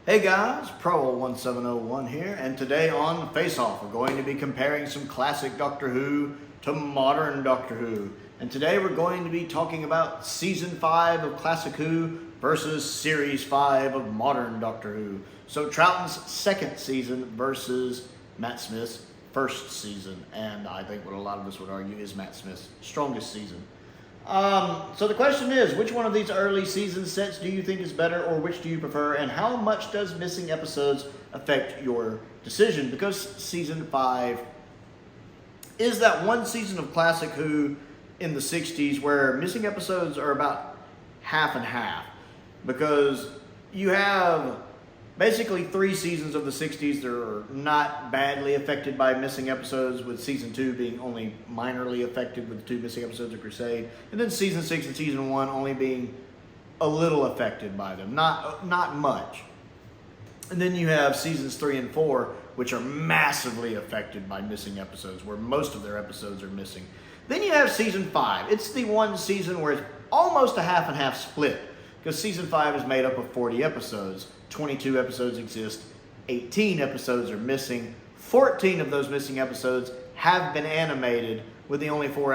Hey guys, Prowl 1701 here, and today on Face Off we're going to be comparing some classic Doctor Who to modern Doctor Who. And today we're going to be talking about Season 5 of Classic Who versus Series 5 of modern Doctor Who. So Troughton's second season versus Matt Smith's first season, and I think what a lot of us would argue is Matt Smith's strongest season. So the question is, which one of these early season sets do you think is better, or which do you prefer, and how much does missing episodes affect your decision? Because Season 5 is that one season of Classic Who in the 60s where missing episodes are about half and half. Because you have basically 3 seasons of the 60s that are not badly affected by missing episodes, with Season 2 being only minorly affected with 2 missing episodes of Crusade, and then Season 6 and Season 1 only being a little affected by them, not much. And then you have Seasons 3 and 4, which are massively affected by missing episodes, where most of their episodes are missing. Then you have Season 5. It's the one season where it's almost a half and half split, because Season 5 is made up of 40 episodes. 22 episodes exist, 18 episodes are missing. 14 of those missing episodes have been animated, with the only 4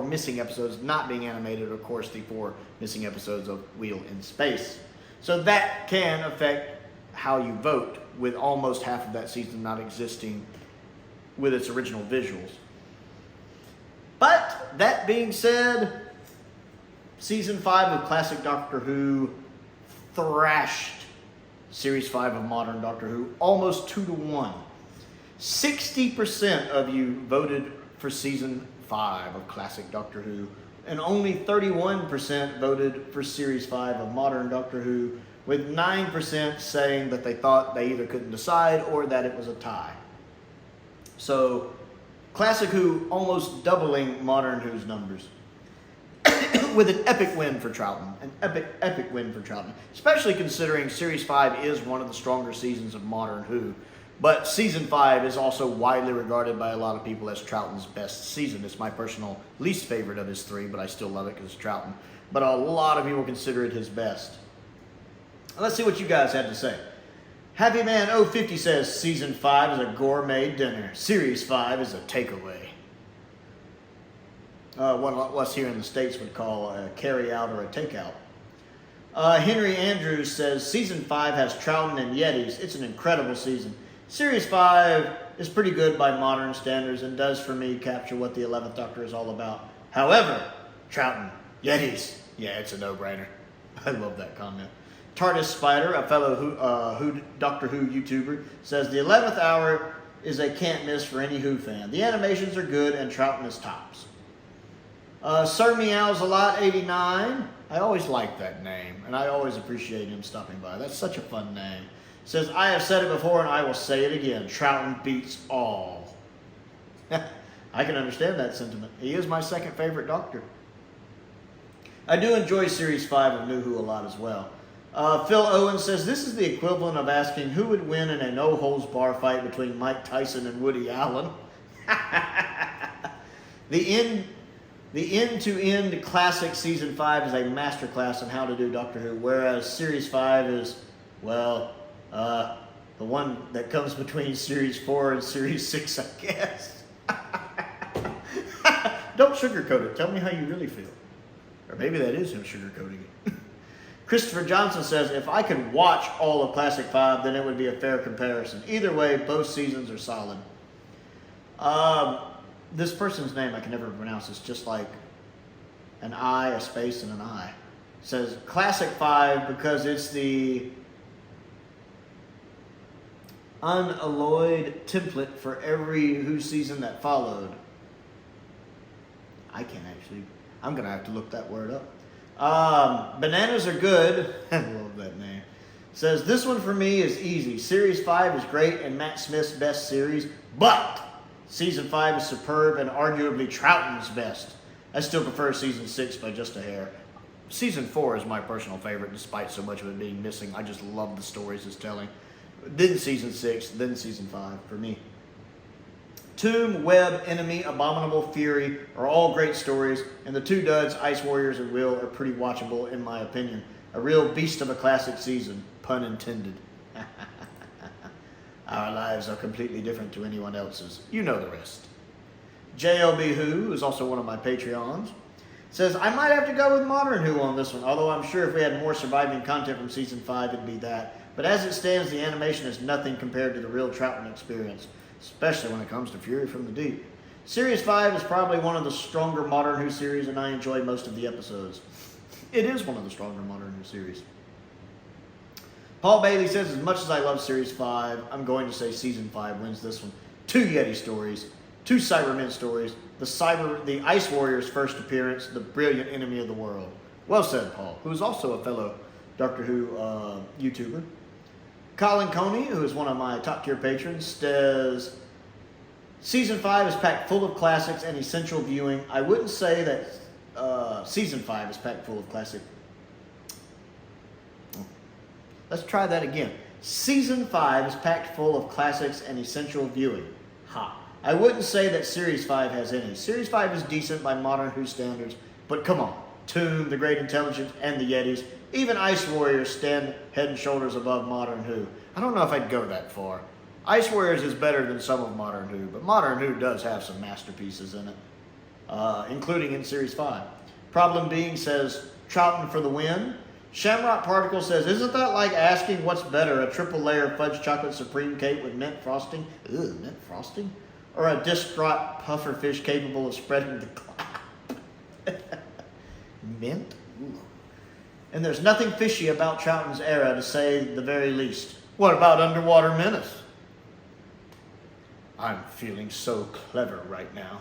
missing episodes not being animated, of course, the 4 missing episodes of Wheel in Space. So that can affect how you vote, with almost half of that season not existing with its original visuals. But that being said, Season 5 of Classic Doctor Who thrashed Series 5 of Modern Doctor Who almost 2-1. 60% of you voted for Season 5 of Classic Doctor Who, and only 31% voted for Series 5 of Modern Doctor Who, with 9% saying that they thought they either couldn't decide or that it was a tie. So, Classic Who almost doubling Modern Who's numbers, with an epic win for Troughton. An epic win for Troughton. Especially considering Series 5 is one of the stronger seasons of Modern Who. But Season 5 is also widely regarded by a lot of people as Troughton's best season. It's my personal least favorite of his 3, but I still love it because it's Troughton. But a lot of people consider it his best. Let's see what you guys had to say. Happy Man 050 says Season 5 is a gourmet dinner. Series 5 is a takeaway. What us here in the States would call a carry-out or a takeout. Henry Andrews says, Season 5 has Troughton and Yetis. It's an incredible season. Series 5 is pretty good by modern standards and does, for me, capture what the 11th Doctor is all about. However, Troughton, Yetis, yeah, it's a no-brainer. I love that comment. TARDIS Spider, a fellow Doctor Who YouTuber, says, the 11th hour is a can't-miss for any Who fan. The animations are good and Troughton is tops. Sir Meows a Lot 89. I always like that name, and I always appreciate him stopping by. That's such a fun name. Says, I have said it before, and I will say it again. Troughton beats all. I can understand that sentiment. He is my second favorite Doctor. I do enjoy Series 5 of New Who a lot as well. Phil Owen says, this is the equivalent of asking who would win in a no-holds-bar fight between Mike Tyson and Woody Allen. The end-to-end classic Season 5 is a masterclass on how to do Doctor Who, whereas Series 5 is, well, the one that comes between Series 4 and Series 6, I guess. Don't sugarcoat it. Tell me how you really feel. Or maybe that is him sugarcoating it. Christopher Johnson says, if I could watch all of Classic 5, then it would be a fair comparison. Either way, both seasons are solid. This person's name I can never pronounce. It's just like an I, a space, and an I. It says Classic 5 because it's the unalloyed template for every Who season that followed. I'm going to have to look that word up. Bananas are good. I love that name. Says, this one for me is easy. Series 5 is great and Matt Smith's best series, but Season 5 is superb and arguably Troughton's best. I still prefer Season 6 by just a hair. Season 4 is my personal favorite, despite so much of it being missing. I just love the stories it's telling. Then Season 6, then Season 5 for me. Tomb, Web, Enemy, Abominable, Fury are all great stories, and the 2 duds, Ice Warriors and Will, are pretty watchable in my opinion. A real beast of a classic season, pun intended. Our lives are completely different to anyone else's. You know the rest. JLBWHO, who is also one of my Patreons, says, I might have to go with Modern Who on this one, although I'm sure if we had more surviving content from Season 5, it'd be that. But as it stands, the animation is nothing compared to the real Troutman experience, especially when it comes to Fury from the Deep. Series 5 is probably one of the stronger Modern Who series, and I enjoy most of the episodes. It is one of the stronger Modern Who series. Paul Bailey says, as much as I love Series 5, I'm going to say Season 5 wins this one. 2 Yeti stories, 2 Cybermen stories, the Ice Warrior's first appearance, the brilliant enemy of the world. Well said, Paul, who is also a fellow Doctor Who YouTuber. Colin Coney, who is one of my top tier patrons, says, Season 5 is packed full of classics and essential viewing. I wouldn't say that Season 5 is packed full of classics. Let's try that again. Season 5 is packed full of classics and essential viewing. Ha. I wouldn't say that Series 5 has any. Series 5 is decent by Modern Who standards, but come on. Tomb, the Great Intelligence, and the Yetis. Even Ice Warriors stand head and shoulders above Modern Who. I don't know if I'd go that far. Ice Warriors is better than some of Modern Who, but Modern Who does have some masterpieces in it, including in Series 5. Problem Being says, Troutman for the win. Shamrock Particle says, isn't that like asking what's better, a triple layer fudge chocolate supreme cake with mint frosting? Ugh, mint frosting? Or a distraught puffer fish capable of spreading the cloud? Mint? Ooh. And there's nothing fishy about Troutman's era, to say the very least. What about Underwater Menace? I'm feeling so clever right now.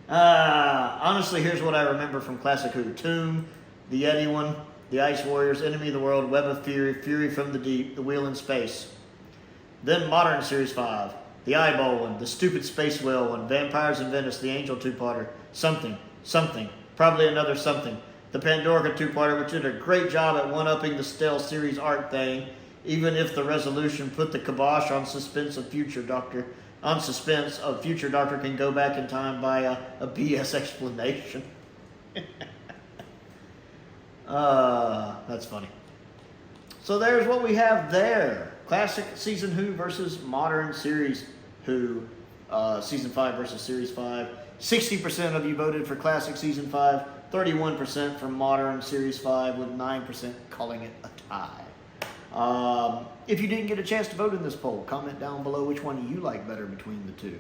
Honestly, here's what I remember from Classic Who. Tomb, the Yeti one, the Ice Warriors, Enemy of the World, Web of Fury, Fury from the Deep, the Wheel in Space. Then Modern Series 5, the Eyeball one, the Stupid Space Whale one, Vampires in Venice, the Angel two-parter, something, probably another something. The Pandorica two-parter, which did a great job at one-upping the stale series art thing, even if the resolution put the kibosh on suspense of Future Doctor. Future Doctor can go back in time by a BS explanation. That's funny. So there's what we have there. Classic Season Who versus Modern Series Who. Season 5 versus Series 5. 60% of you voted for Classic Season 5. 31% for Modern Series 5, with 9% calling it a tie. If you didn't get a chance to vote in this poll, comment down below which one you like better between the two.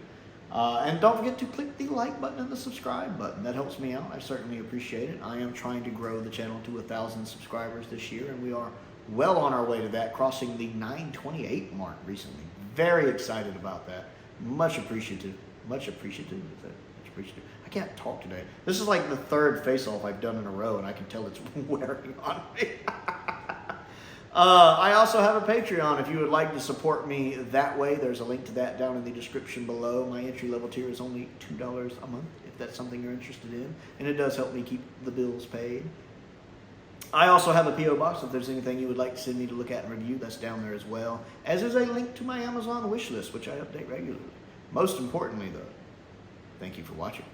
And don't forget to click the like button and the subscribe button. That helps me out. I certainly appreciate it. I am trying to grow the channel to 1,000 subscribers this year, and we are well on our way to that, crossing the 928 mark recently. Very excited about that. Much appreciative. Much appreciative. I can't talk today. This is like the third face-off I've done in a row, and I can tell it's wearing on me. I also have a Patreon. If you would like to support me that way, there's a link to that down in the description below. My entry-level tier is only $2 a month, if that's something you're interested in, and it does help me keep the bills paid. I also have a P.O. box. If there's anything you would like to send me to look at and review, that's down there as well, as is a link to my Amazon wish list, which I update regularly. Most importantly, though, thank you for watching.